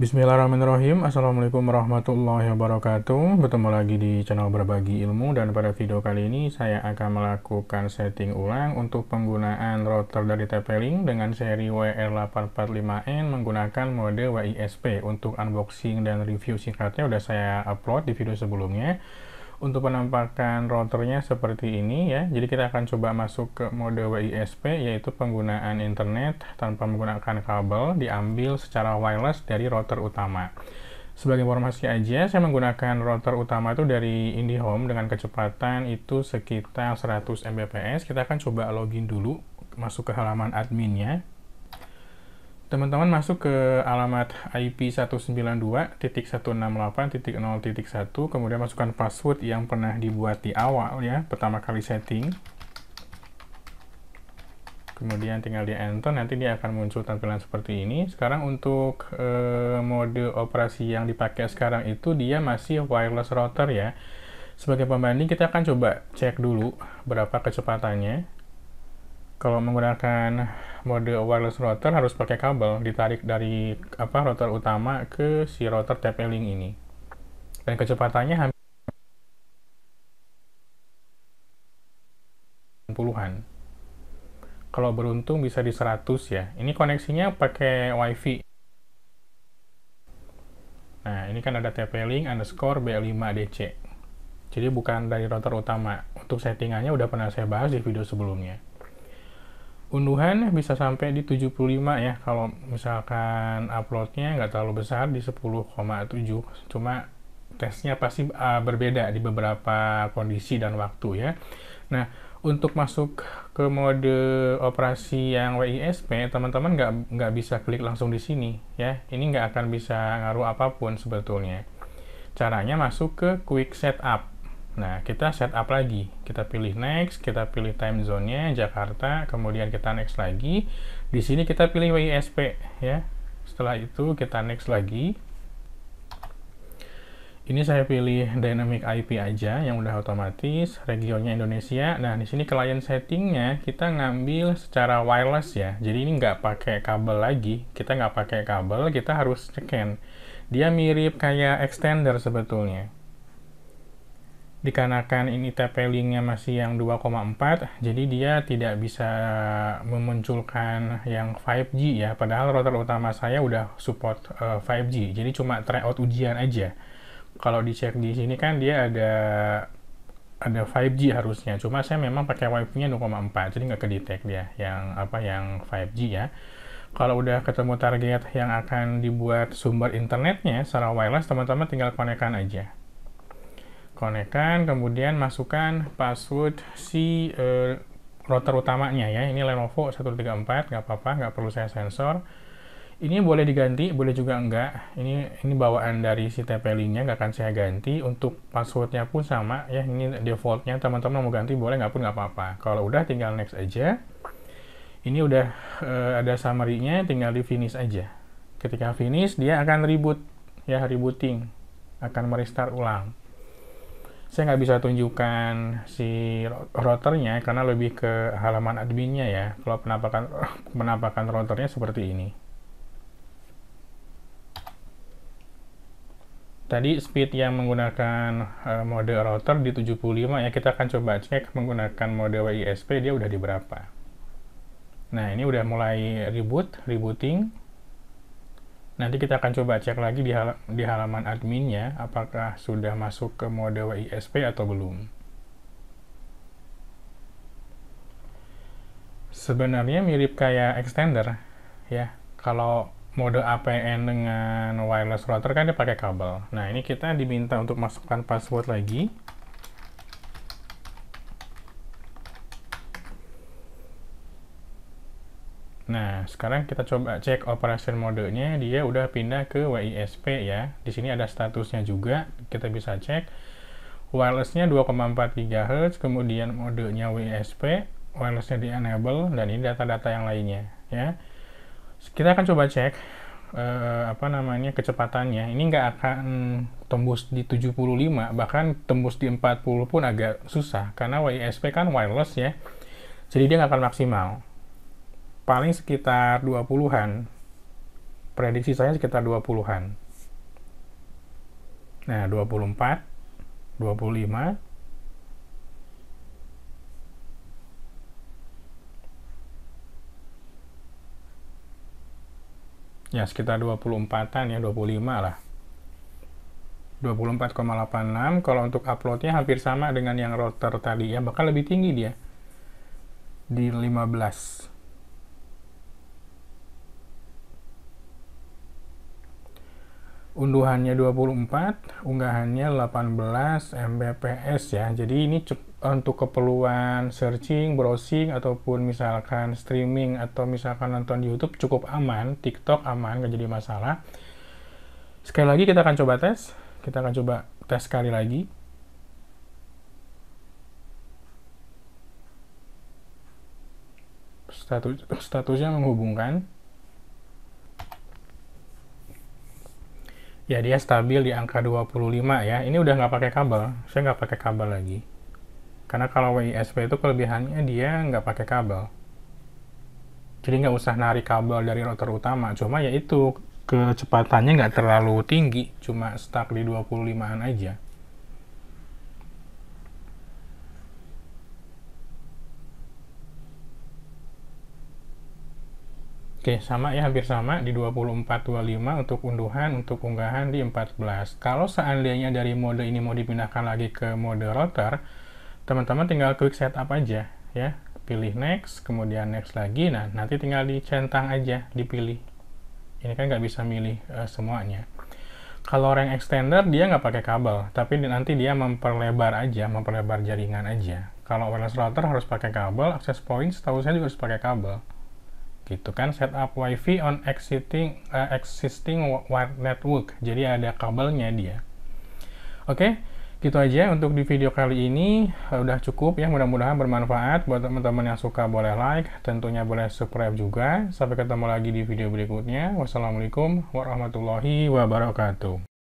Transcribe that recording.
Bismillahirrahmanirrahim. Assalamualaikum warahmatullahi wabarakatuh. Bertemu lagi di channel Berbagi Ilmu, dan pada video kali ini saya akan melakukan setting ulang untuk penggunaan router dari TP-Link dengan seri WR845N menggunakan mode WISP. Untuk unboxing dan review singkatnya udah saya upload di video sebelumnya. Untuk penampakan routernya seperti ini ya. Jadi kita akan coba masuk ke mode WISP, yaitu penggunaan internet tanpa menggunakan kabel, diambil secara wireless dari router utama. Sebagai informasi aja, saya menggunakan router utama itu dari IndiHome dengan kecepatan itu sekitar 100 Mbps. Kita akan coba login dulu, masuk ke halaman adminnya. Teman-teman masuk ke alamat IP 192.168.0.1, kemudian masukkan password yang pernah dibuat di awal ya, pertama kali setting. Kemudian tinggal di enter, nanti dia akan muncul tampilan seperti ini. Sekarang untuk mode operasi yang dipakai sekarang itu dia masih wireless router ya. Sebagai pembanding kita akan coba cek dulu berapa kecepatannya. Kalau menggunakan mode wireless router harus pakai kabel, ditarik dari router utama ke si router TP-Link ini. Dan kecepatannya hampir puluhan. Kalau beruntung bisa di 100 ya. Ini koneksinya pakai WiFi. Nah, ini kan ada TP-Link underscore B5DC. Jadi bukan dari router utama. Untuk settingannya udah pernah saya bahas di video sebelumnya. Unduhan bisa sampai di 75 ya, kalau misalkan uploadnya nggak terlalu besar di 10,7, cuma tesnya pasti berbeda di beberapa kondisi dan waktu ya. Nah, untuk masuk ke mode operasi yang WISP, teman-teman nggak bisa klik langsung di sini ya. Ini nggak akan bisa ngaruh apapun sebetulnya. Caranya masuk ke quick setup. Nah, kita setup lagi. Kita pilih next, kita pilih time zone-nya Jakarta, kemudian kita next lagi. Di sini kita pilih WISP ya. Setelah itu kita next lagi. Ini saya pilih dynamic IP aja yang udah otomatis, regionnya Indonesia. Nah, di sini client settingnya kita ngambil secara wireless ya. Jadi ini nggak pakai kabel lagi. Kita nggak pakai kabel, kita harus scan. Dia mirip kayak extender sebetulnya. Dikarenakan ini TP-Link-nya masih yang 2,4, jadi dia tidak bisa memunculkan yang 5G ya, padahal router utama saya udah support 5G, jadi cuma tryout ujian aja. Kalau dicek di sini kan dia ada 5G harusnya, cuma saya memang pakai WiFi-nya 0,4, jadi nggak kedetek dia yang 5G ya. Kalau udah ketemu target yang akan dibuat sumber internetnya secara wireless, teman-teman tinggal konekkan aja. Konekkan, kemudian masukkan password si router utamanya ya. Ini Lenovo 134, nggak apa-apa, nggak perlu saya sensor. Ini boleh diganti, boleh juga enggak. Ini bawaan dari si TP-Link-nya, nggak akan saya ganti. Untuk passwordnya pun sama ya, ini defaultnya. Teman-teman mau ganti boleh, nggak pun nggak apa-apa. Kalau udah tinggal next aja. Ini udah ada summary-nya, tinggal di finish aja. Ketika finish dia akan reboot ya, rebooting, akan merestart ulang. Saya nggak bisa tunjukkan si routernya karena lebih ke halaman adminnya ya. Kalau penampakan routernya seperti ini. Tadi speed yang menggunakan mode router di 75 ya, kita akan coba cek menggunakan mode WISP dia udah di berapa. Nah, ini udah mulai rebooting. Nanti kita akan coba cek lagi di halaman adminnya, apakah sudah masuk ke mode WISP atau belum. Sebenarnya mirip kayak extender ya. Kalau mode APN dengan wireless router kan dia pakai kabel. Nah, ini kita diminta untuk masukkan password lagi. Nah, sekarang kita coba cek operation modenya, dia udah pindah ke WISP ya. Di sini ada statusnya juga, kita bisa cek. Wirelessnya 2,4 GHz, kemudian modenya WISP, wirelessnya di enable, dan ini data-data yang lainnya ya. Kita akan coba cek kecepatannya. Ini nggak akan tembus di 75, bahkan tembus di 40 pun agak susah, karena WISP kan wireless ya. Jadi dia nggak akan maksimal. Paling sekitar 20-an. prediksi saya sekitar 20-an. Nah, 24, 25, ya sekitar 24-an ya, 25 lah. 24,86. Kalau untuk uploadnya hampir sama dengan yang router tadi ya, bahkan lebih tinggi dia di 15. Unduhannya 24, unggahannya 18 Mbps ya. Jadi ini untuk keperluan searching, browsing, ataupun misalkan streaming atau misalkan nonton di YouTube cukup aman. TikTok aman, nggak jadi masalah. Sekali lagi kita akan coba tes. Kita akan coba tes sekali lagi. Statusnya menghubungkan. Ya, dia stabil di angka 25 ya. Ini udah nggak pakai kabel. Saya nggak pakai kabel lagi. Karena kalau WISP itu kelebihannya dia nggak pakai kabel. Jadi nggak usah narik kabel dari router utama. Cuma ya itu, kecepatannya nggak terlalu tinggi. Cuma stuck di 25-an aja. Oke, sama ya, hampir sama di 24-25 untuk unduhan, untuk unggahan di 14. Kalau seandainya dari mode ini mau dipindahkan lagi ke mode router, teman-teman tinggal klik setup aja ya. Pilih next, kemudian next lagi. Nah, nanti tinggal dicentang aja, dipilih. Ini kan nggak bisa milih semuanya. Kalau range extender dia nggak pakai kabel, tapi nanti dia memperlebar aja, memperlebar jaringan aja. Kalau wireless router harus pakai kabel, access point setahu saya juga harus pakai kabel. Gitu kan, setup wifi on existing wired network. Jadi ada kabelnya dia. Oke, gitu aja untuk di video kali ini. Udah cukup ya, mudah-mudahan bermanfaat. Buat teman-teman yang suka boleh like, tentunya boleh subscribe juga. Sampai ketemu lagi di video berikutnya. Wassalamualaikum warahmatullahi wabarakatuh.